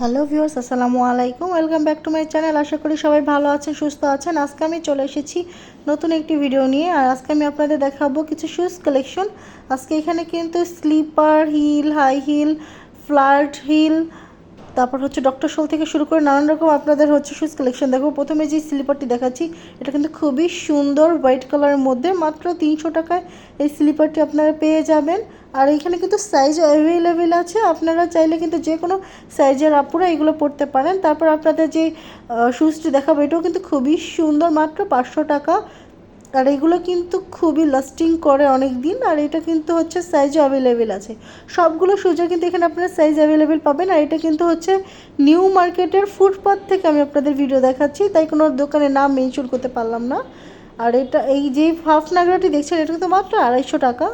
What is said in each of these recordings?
Hello viewers, আসসালামু আলাইকুম। Welcome back to my channel. আশা করি সবাই ভালো আছেন, সুস্থ আছেন। আজকে আমি চলে এসেছি নতুন একটি ভিডিও নিয়ে। আর আজকে আমি আপনাদের দেখাবো কিছু শুজ কালেকশন। আজকে এখানে কিন্তু slipper heel, high heel, flat heel, তারপর হচ্ছে ডক্টর শোল থেকে শুরু করে নানান রকম আপনাদের হচ্ছে শুজ কালেকশন দেখো। প্রথমে যে স্লিপারটি দেখাচ্ছি, এটা কিন্তু খুবই সুন্দর হোয়াইট কালারের মধ্যে। মাত্র 300 টাকায় এই স্লিপারটি আপনারা পেয়ে যাবেন। আর এখানে কিন্তু সাইজ অ্যাভেলেবেল আছে, আপনারা চাইলে কিন্তু যে কোনো সাইজের আপুরা এগুলো পরতে পারেন। তারপর আপনাদের যে শুজটি দেখাবো, এটাও কিন্তু খুবই সুন্দর, মাত্র 500 টাকা। আর এগুলো কিন্তু খুবই লাস্টিং করে অনেক দিন। আর এটা কিন্তু হচ্ছে সাইজ অ্যাভেলেবেল আছে, সবগুলো শুজের কিন্তু এখানে আপনারা সাইজ অ্যাভেলেবেল পাবেন। আর এটা কিন্তু হচ্ছে নিউ মার্কেটের ফুটপাথ থেকে আমি আপনাদের ভিডিও দেখাচ্ছি, তাই কোনো দোকানের নাম মেনশন করতে পারলাম না। আর এটা এই যে হাফ নাগরাটি দেখছেন, এটা কিন্তু মাত্র 250 টাকা।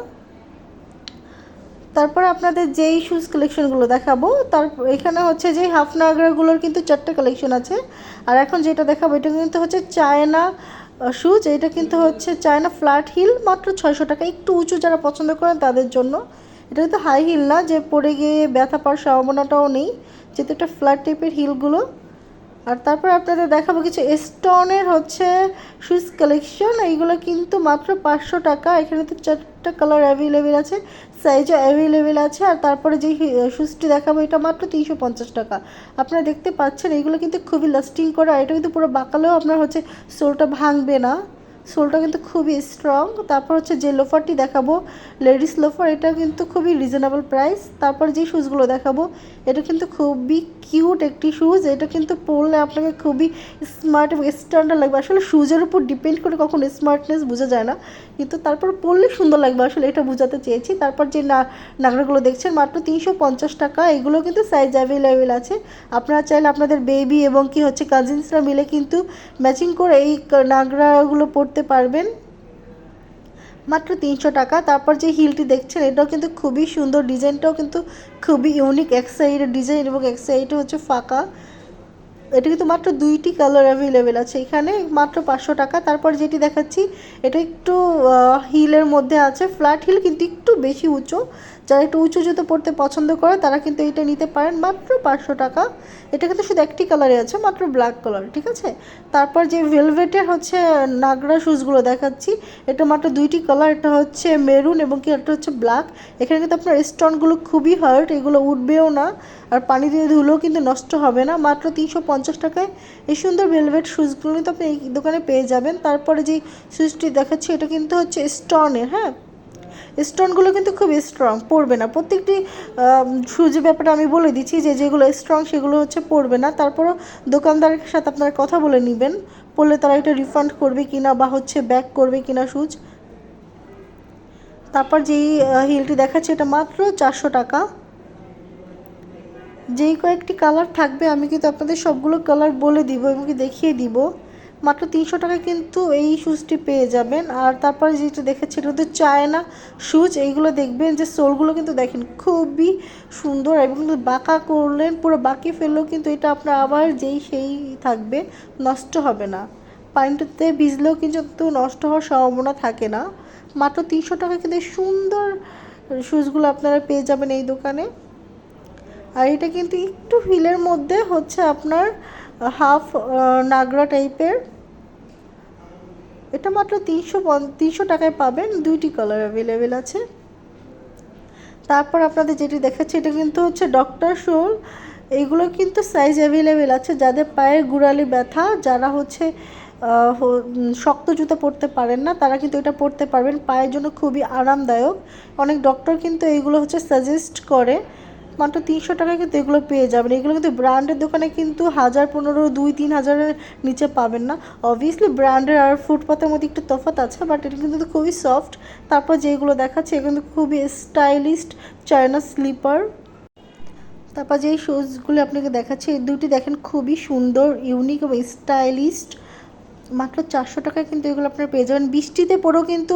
তারপর আপনাদের যেই শুজ কালেকশনগুলো দেখাবো, তারপর এখানে হচ্ছে যে হাফ নাগরাগুলোর কিন্তু 4টা কালেকশন আছে। আর এখন যেটা দেখাবো, এটা কিন্তু হচ্ছে চায়না শুজ। এটা কিন্তু হচ্ছে চায়না ফ্ল্যাট হিল, মাত্র 600 টাকা। একটু উঁচু যারা পছন্দ করেন তাদের জন্য। এটা কিন্তু হাই হিল না, যে পরে গিয়ে ব্যথা পাওয়ার সম্ভাবনাটাও নেই, যেহেতু একটা ফ্ল্যাট টাইপের হিলগুলো। আর তারপর আপনাদের দেখাবো কিছু স্টোনের হচ্ছে শুজ কালেকশন। এইগুলো কিন্তু মাত্র 500 টাকা। এখানে তো 4টা কালার অ্যাভেলেবেল আছে, সাইজও অ্যাভেলেবেল আছে। আর তারপরে যেই শুজটি দেখাবো, এটা মাত্র 350 টাকা। আপনারা দেখতে পাচ্ছেন এগুলো কিন্তু খুবই লাস্টিং করে। আর এটা কিন্তু পুরো বাঁকালেও আপনার হচ্ছে সোলটা ভাঙবে না, সোলটা কিন্তু খুবই স্ট্রং। তারপর হচ্ছে যে লোফারটি দেখাবো, লেডিস লোফার, এটা কিন্তু খুবই রিজনেবল প্রাইস। তারপর যে শুজগুলো দেখাবো, এটা কিন্তু খুবই কিউট একটি শুজ। এটা কিন্তু পরলে আপনাকে খুবই স্মার্ট এবং স্ট্যান্ডার্ড লাগবে। আসলে শুজের উপর ডিপেন্ড করে কখন স্মার্টনেস বোঝা যায় না, কিন্তু তারপর পরলে সুন্দর লাগবে, আসলে এটা বোঝাতে চেয়েছি। তারপর যে নাগরাগুলো দেখছেন, মাত্র 350 টাকা। এগুলো কিন্তু সাইজ অ্যাভেলেবেল আছে, আপনারা চাইলে আপনাদের বেবি এবং কি হচ্ছে কাজিনসরা মিলে কিন্তু ম্যাচিং করে এই নাগরাগুলো পরতে পারবেন, মাত্র 300 টাকা। তারপর যে হিলটি দেখছেন, এটাও কিন্তু খুবই সুন্দর, ডিজাইনটাও কিন্তু খুবই ইউনিক। এক সাইডের ডিজাইন এবং এক সাইডে হচ্ছে ফাঁকা। এটা কিন্তু মাত্র 2টি কালার অ্যাভেলেবেল আছে এখানে, মাত্র 500 টাকা। তারপর যেটি দেখাচ্ছি, এটা একটু হিলের মধ্যে আছে, ফ্ল্যাট হিল কিন্তু একটু বেশি উঁচু। যারা একটু উঁচু জুতো পরতে পছন্দ করে তারা কিন্তু এটা নিতে পারেন, মাত্র 500 টাকা। এটা কিন্তু শুধু একটি কালারে আছে, মাত্র ব্ল্যাক কালার, ঠিক আছে। তারপর যে ভেলভেটের হচ্ছে নাগরা শুজগুলো দেখাচ্ছি, এটা মাত্র 2টি কালার, এটা হচ্ছে মেরুন এবং কি একটা হচ্ছে ব্ল্যাক। এখানে কিন্তু আপনার স্টোনগুলো খুবই হার্ড, এগুলো উঠবেও না, আর পানি দিয়ে ধুলেও কিন্তু নষ্ট হবে না। মাত্র 350 টাকায় এই সুন্দর ভেলভেট শুজগুলো কিন্তু আপনি এই দোকানে পেয়ে যাবেন। তারপরে যে শুজটি দেখাচ্ছি, এটা কিন্তু হচ্ছে স্টোনের, হ্যাঁ, স্টোনগুলো কিন্তু খুব স্ট্রং, পড়বে না। প্রত্যেকটি শুজের ব্যাপারে আমি বলে দিচ্ছি যে যেগুলো স্ট্রং সেগুলো হচ্ছে পড়বে না। তারপরও দোকানদারের সাথে আপনারা কথা বলে নেবেন, পড়লে তারা এটা রিফান্ড করবে কিনা বা হচ্ছে ব্যাক করবে কিনা শুজ। তারপর যেই হিলটি দেখাচ্ছে, এটা মাত্র 400 টাকা। যেই কয়েকটি কালার থাকবে আমি কিন্তু আপনাদের সবগুলো কালার বলে দিব এবং দেখিয়ে দিব। মাত্র 300 টাকায় কিন্তু এই শুজটি পেয়ে যাবেন। আর তারপরে যেটা দেখেছি, এটা তো চায়না শুজ। এইগুলো দেখবেন যে সোলগুলো কিন্তু দেখেন খুবই সুন্দর, এবং কিন্তু বাঁকা করলেন, পুরো বাঁকিয়ে ফেললেও কিন্তু এটা আপনার আবার যেই সেই থাকবে, নষ্ট হবে না। পানিটাতে ভিজলেও কিন্তু নষ্ট হওয়ার সম্ভাবনা থাকে না। মাত্র 300 টাকায় কিন্তু এই সুন্দর শুজগুলো আপনারা পেয়ে যাবেন এই দোকানে। আর এটা কিন্তু একটু হিলের মধ্যে হচ্ছে আপনার হাফ নাগরা টাইপের। এটা মাত্র 300 টাকায় পাবেন, 2টি কালার অ্যাভেলেবেল আছে। তারপর আপনাদের যেটি দেখাচ্ছে, এটা কিন্তু হচ্ছে ডক্টর শোল। এইগুলো কিন্তু সাইজ অ্যাভেলেবেল আছে, যাদের পায়ের গোড়ালি ব্যথা, যারা হচ্ছে শক্ত জুতো পরতে পারেন না, তারা কিন্তু এটা পরতে পারবেন, পায়ের জন্য খুবই আরামদায়ক। অনেক ডক্টর কিন্তু এইগুলো হচ্ছে সাজেস্ট করে। মাত্র 300 টাকায় কিন্তু এগুলো পেয়ে যাবেন। এগুলো কিন্তু ব্র্যান্ডের দোকানে কিন্তু 1000-1500, 2-3 হাজারের নিচে পাবেন না। অবভিয়াসলি ব্র্যান্ডের আর ফুটপাতের মধ্যে একটু তফাৎ আছে, বাট এটা কিন্তু খুবই সফট। তারপর যেগুলো দেখাচ্ছে, এগুলো কিন্তু খুবই স্টাইলিস্ট চায়না স্লিপার। তারপর যেই শুজগুলো আপনাকে দেখাচ্ছে, এই দুটি দেখেন খুবই সুন্দর, ইউনিক এবং স্টাইলিস্ট। মাত্র 400 টাকায় কিন্তু এগুলো আপনারা পেয়ে যাবেন। বৃষ্টিতে পরেও কিন্তু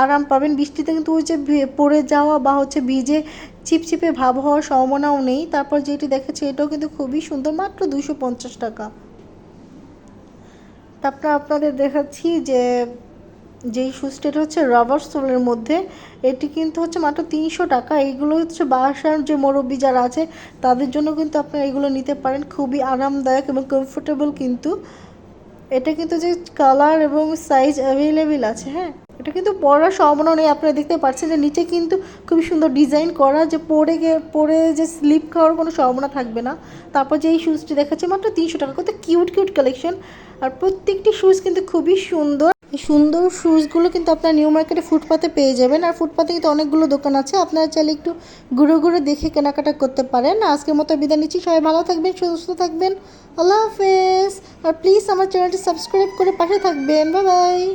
আরাম পাবেন, বৃষ্টিতে কিন্তু ওই যে পড়ে যাওয়া বা হচ্ছে ভিজে চিপচিপে ভাব হওয়ার সম্ভাবনাও নেই। তারপর যেটি দেখাচ্ছে, এটাও কিন্তু খুবই সুন্দর, মাত্র 250 টাকা। তারপর আপনাদের দেখাচ্ছি যে যেই শুজটা এটা হচ্ছে রাবার সোলের মধ্যে, এটি কিন্তু হচ্ছে মাত্র 300 টাকা। এইগুলো হচ্ছে বাসার যে মুরব্বি যারা আছে তাদের জন্য কিন্তু আপনারা এগুলো নিতে পারেন, খুবই আরামদায়ক এবং কমফোর্টেবল কিন্তু। এটা কিন্তু যে কালার এবং সাইজ অ্যাভেলেবেল আছে, হ্যাঁ। এটা কিন্তু পরার সম্ভাবনা নেই, আপনারা দেখতে পাচ্ছেন যে নিচে কিন্তু খুবই সুন্দর ডিজাইন করা, যে পরে যে স্লিপ খাওয়ার কোনো সম্ভাবনা থাকবে না। তারপর যে এই শুজটি দেখাচ্ছে মাত্র 300 টাকা, কত কিউট কিউট কালেকশন। আর প্রত্যেকটি শুজ কিন্তু খুবই সুন্দর। এই সুন্দর শুজগুলো কিন্তু আপনার নিউ মার্কেটে ফুটপাতে পেয়ে যাবেন। আর ফুটপাতে কিন্তু অনেকগুলো দোকান আছে, আপনারা চাইলে একটু ঘুরে ঘুরে দেখে কেনাকাটা করতে পারেন। আজকের মতো বিদায় নিচ্ছি, সবাই ভালো থাকবেন, সুস্থ থাকবেন, আল্লাহ হাফেজ। আর প্লিজ আমার চ্যানেলটি সাবস্ক্রাইব করে পাশে থাকবেন। Bye bye.